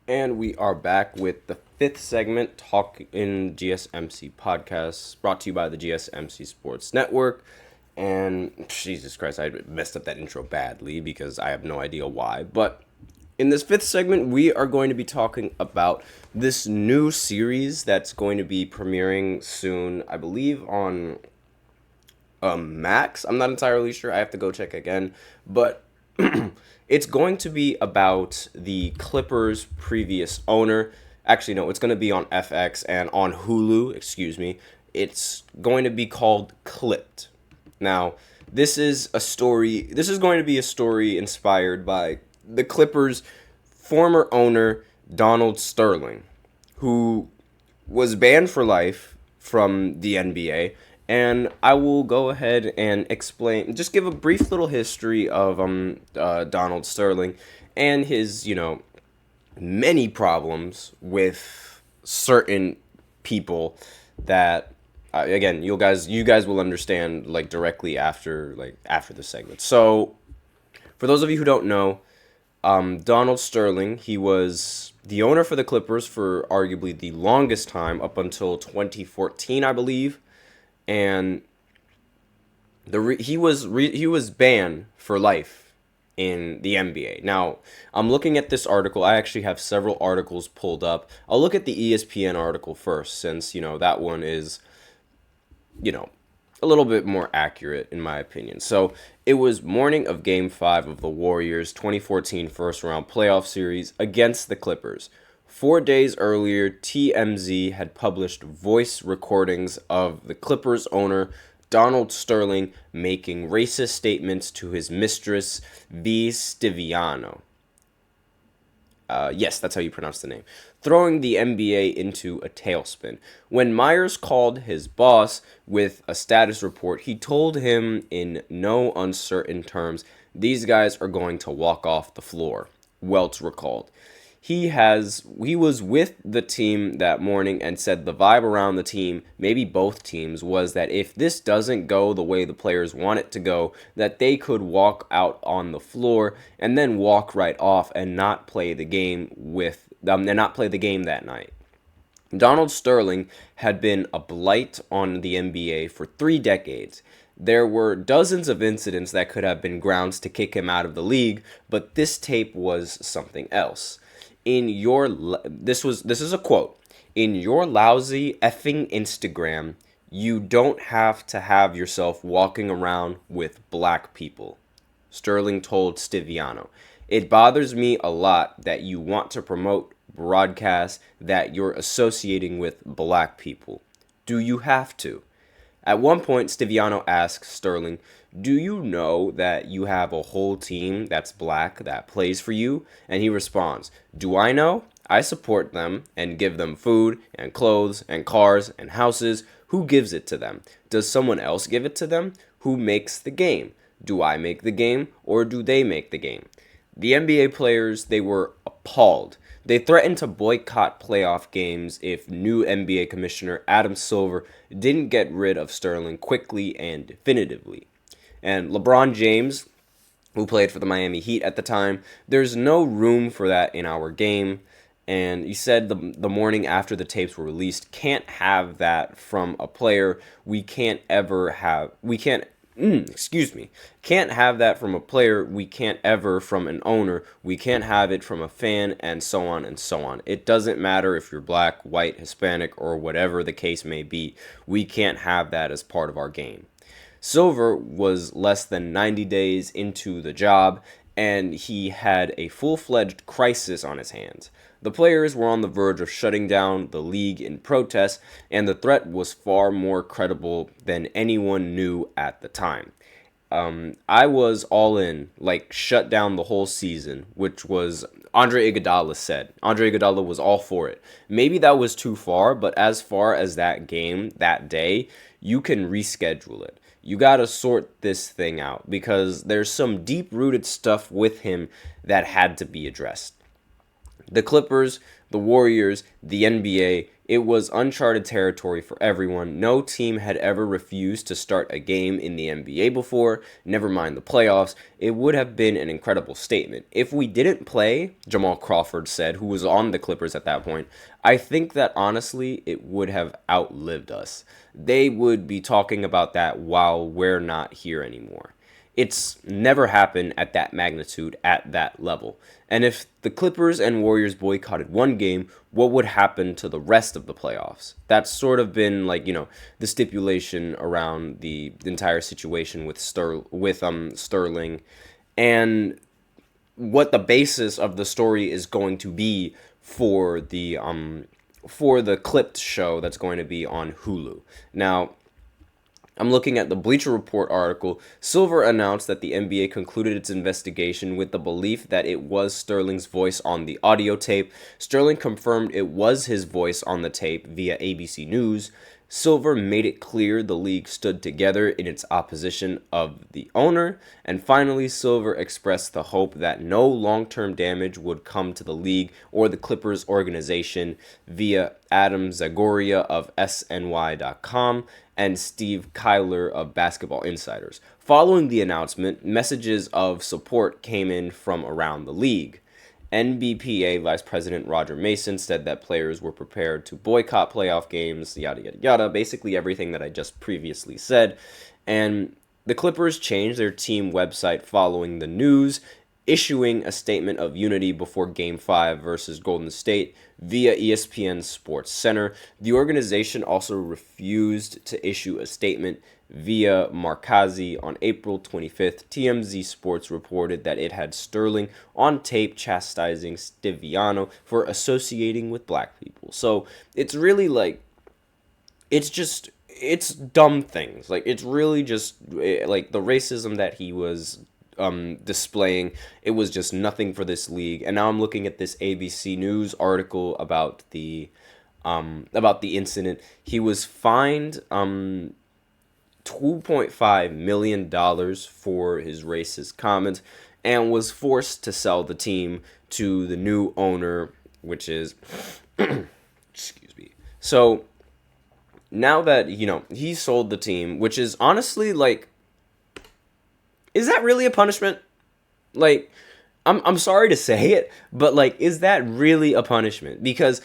And we are back with the fifth segment, Talk in GSMC podcast, brought to you by the GSMC Sports Network. And Jesus Christ, I messed up that intro badly because I have no idea why. But in this fifth segment, we are going to be talking about this new series that's going to be premiering soon, I believe, on Max. I'm not entirely sure. I have to go check again. But it's going to be about the Clippers' previous owner. Actually, no, it's going to be on FX and on Hulu, excuse me. It's going to be called Clipped. Now, this is going to be a story inspired by the Clippers' former owner, Donald Sterling, who was banned for life from the NBA. And I will go ahead and explain, just give a brief little history of Donald Sterling and his, many problems with certain people that again you guys will understand like directly after the segment. So for those of you who don't know, Donald Sterling, he was the owner for the Clippers for arguably the longest time up until 2014, I believe, and he was banned for life in the NBA. Now, I'm looking at this article. I actually have several articles pulled up. I'll look at the ESPN article first, since that one is you know, a little bit more accurate in my opinion. So it was morning of Game 5 of the Warriors 2014 first round playoff series against the Clippers. 4 days earlier, TMZ had published voice recordings of the Clippers owner Donald Sterling making racist statements to his mistress, V. Stiviano. Yes, that's how you pronounce the name. Throwing the NBA into a tailspin. When Myers called his boss with a status report, he told him in no uncertain terms, "These guys are going to walk off the floor," Welts recalled. He was with the team that morning and said the vibe around the team, maybe both teams, was that if this doesn't go the way the players want it to go, that they could walk out on the floor and then walk right off and not play the game that night. Donald Sterling had been a blight on the NBA for 3 decades. There were dozens of incidents that could have been grounds to kick him out of the league, but this tape was something else. This is a quote. "In your lousy effing Instagram, you don't have to have yourself walking around with black people," Sterling told Stiviano. "It bothers me a lot that you want to promote broadcasts that you're associating with black people. Do you have to?" At one point, Stiviano asks Sterling, "Do you know that you have a whole team that's black that plays for you?" And he responds, "Do I know? I support them and give them food and clothes and cars and houses. Who gives it to them? Does someone else give it to them? Who makes the game? Do I make the game or do they make the game?" The NBA players, they were appalled. They threatened to boycott playoff games if new NBA Commissioner Adam Silver didn't get rid of Sterling quickly and definitively. And LeBron James, who played for the Miami Heat at the time, "There's no room for that in our game." And he said the morning after the tapes were released, "Can't have that from a player. We can't excuse me, can't have that from a player. We can't ever from an owner. We can't have it from a fan," and so on and so on. "It doesn't matter if you're black, white, Hispanic, or whatever the case may be. We can't have that as part of our game." Silver was less than 90 days into the job, and he had a full-fledged crisis on his hands. The players were on the verge of shutting down the league in protest, and the threat was far more credible than anyone knew at the time. I was all in, like shut down the whole season, which was Andre Iguodala said. Andre Iguodala was all for it. Maybe that was too far as that game that day, you can reschedule it. You got to sort this thing out because there's some deep-rooted stuff with him that had to be addressed. The Clippers, the Warriors, the NBA It was uncharted territory for everyone. No team had ever refused to start a game in the NBA before, never mind the playoffs. It would have been an incredible statement. If we didn't play, Jamal Crawford said, who was on the Clippers at that point, I think that honestly it would have outlived us. They would be talking about that while we're not here anymore. It's never happened at that magnitude, at that level. And if the Clippers and Warriors boycotted one game, what would happen to the rest of the playoffs? That's sort of been like, the stipulation around the entire situation with Sterling, and what the basis of the story is going to be for the clipped show that's going to be on Hulu. Now, I'm looking at the Bleacher Report article. Silver announced that the NBA concluded its investigation with the belief that it was Sterling's voice on the audio tape. Sterling confirmed it was his voice on the tape via ABC News. Silver made it clear the league stood together in its opposition of the owner. And finally, Silver expressed the hope that no long-term damage would come to the league or the Clippers organization via Adam Zagoria of SNY.com and Steve Kyler of Basketball Insiders. Following the announcement, messages of support came in from around the league. NBPA Vice President Roger Mason said that players were prepared to boycott playoff games, yada, yada, yada, basically everything that I just previously said. And the Clippers changed their team website following the news, issuing a statement of unity before Game 5 versus Golden State via ESPN Sports Center. The organization also refused to issue a statement via Markazi on April 25th. TMZ Sports reported that it had Sterling on tape chastising Stiviano for associating with black people. So it's really like, it's dumb things. Like, it's really just like the racism that he was displaying. It was just nothing for this league. And now I'm looking at this ABC News article about the incident. He was fined $2.5 million for his racist comments and was forced to sell the team to the new owner, which is excuse me. So now that he sold the team, which is honestly like, is that really a punishment? Like, I'm sorry to say it, but like, is that really a punishment? Because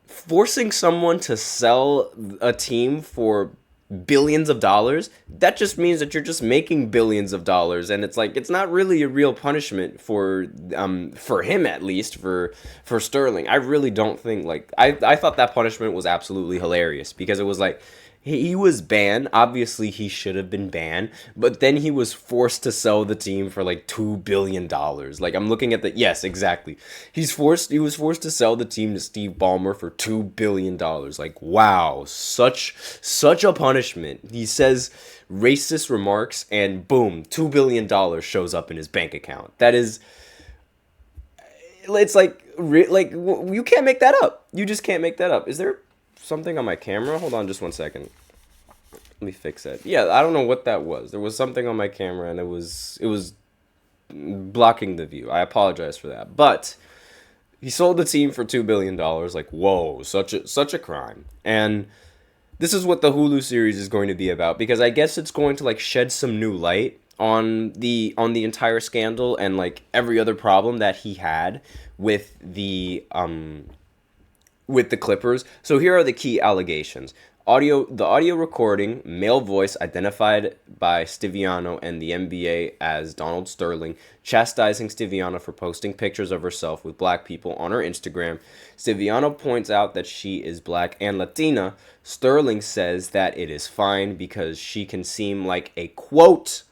forcing someone to sell a team for billions of dollars, that just means that you're just making billions of dollars, and it's like, it's not really a real punishment for him, at least for Sterling. I really don't think, like, I thought that punishment was absolutely hilarious, because it was like, he was banned. Obviously, he should have been banned, but then he was forced to sell the team for like $2 billion. Like, I'm looking at yes, exactly. He was forced to sell the team to Steve Ballmer for $2 billion. Like, wow, such a punishment. He says racist remarks, and boom, $2 billion shows up in his bank account. That is, it's like you can't make that up. You just can't make that up. Is there something on my camera? Hold on just 1 second. Let me fix that. Yeah, I don't know what that was. There was something on my camera, and it was blocking the view. I apologize for that. But he sold the team for $2 billion. Like, whoa, such a crime. And this is what the Hulu series is going to be about, because I guess it's going to like shed some new light on the entire scandal and like every other problem that he had with the Clippers. So here are the key allegations. The audio recording, male voice identified by Stiviano and the NBA as Donald Sterling, chastising Stiviano for posting pictures of herself with black people on her Instagram. Stiviano points out that she is black and Latina. Sterling says that it is fine because she can seem like a, quote,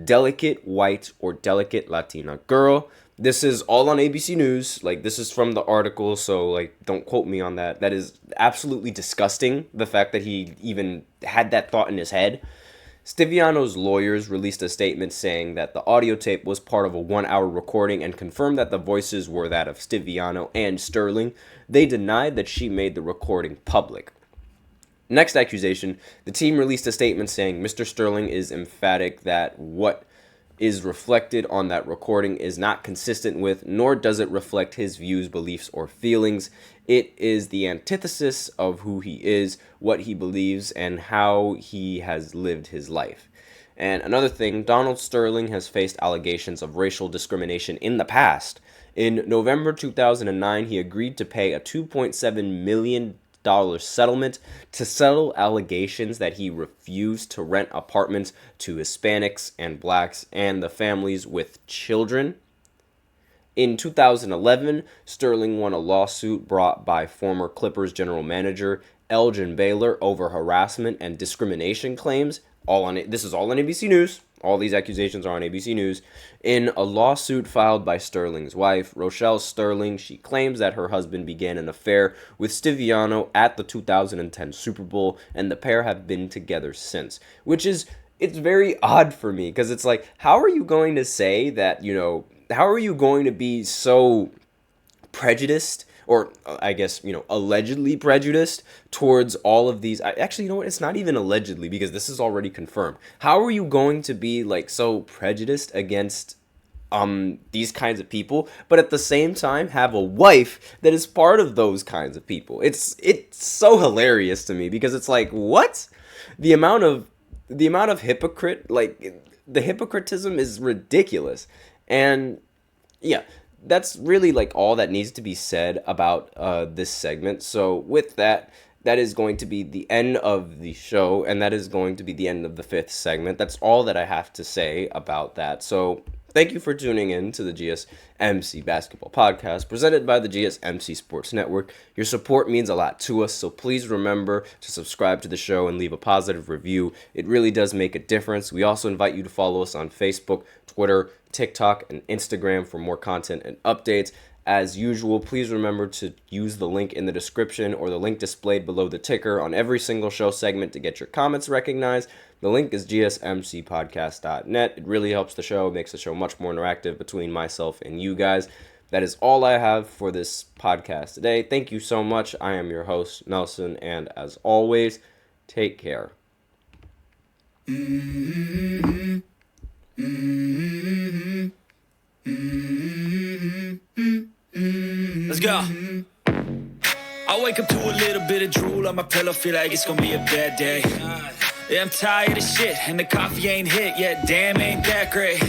delicate white or delicate Latina girl. This is all on ABC News. Like, this is from the article, so like, don't quote me on that. That is absolutely disgusting, the fact that he even had that thought in his head. Stiviano's lawyers released a statement saying that the audio tape was part of a 1-hour recording and confirmed that the voices were that of Stiviano and Sterling. They denied that she made the recording public. Next accusation, the team released a statement saying Mr. Sterling is emphatic that what is reflected on that recording is not consistent with, nor does it reflect his views, beliefs, or feelings. It is the antithesis of who he is, what he believes, and how he has lived his life. And another thing, Donald Sterling has faced allegations of racial discrimination in the past. In November 2009, he agreed to pay a $2.7 million settlement to settle allegations that he refused to rent apartments to Hispanics and blacks and the families with children. In 2011, Sterling won a lawsuit brought by former Clippers general manager Elgin Baylor over harassment and discrimination claims. This is all on ABC News. All these accusations are on ABC News. In a lawsuit filed by Sterling's wife, Rochelle Sterling, she claims that her husband began an affair with Stiviano at the 2010 Super Bowl, and the pair have been together since. It's very odd for me, because it's like, how are you going to say that, how are you going to be so prejudiced, or I guess, allegedly prejudiced towards all of these? Actually, you know what? It's not even allegedly, because this is already confirmed. How are you going to be so prejudiced against these kinds of people, but at the same time have a wife that is part of those kinds of people? It's so hilarious to me, because it's like, what? The amount of hypocrite, the hypocritism is ridiculous. And yeah, that's really all that needs to be said about this segment. So with that is going to be the end of the show, and that is going to be the end of the 5th segment. That's all that I have to say about that. So thank you for tuning in to the GSMC Basketball Podcast, presented by the GSMC Sports Network. Your support means a lot to us, so please remember to subscribe to the show and leave a positive review. It really does make a difference. We also invite you to follow us on Facebook, Twitter, TikTok, and Instagram for more content and updates. As usual, please remember to use the link in the description or the link displayed below the ticker on every single show segment to get your comments recognized. The link is gsmcpodcast.net. It really helps the show, makes the show much more interactive between myself and you guys. That is all I have for this podcast today. Thank you so much. I am your host, Nelson, and as always, take care. Let's go. I wake up to a little bit of drool on my pillow, feel like it's gonna be a bad day. Yeah, I'm tired of shit, and the coffee ain't hit yet, damn, ain't that great.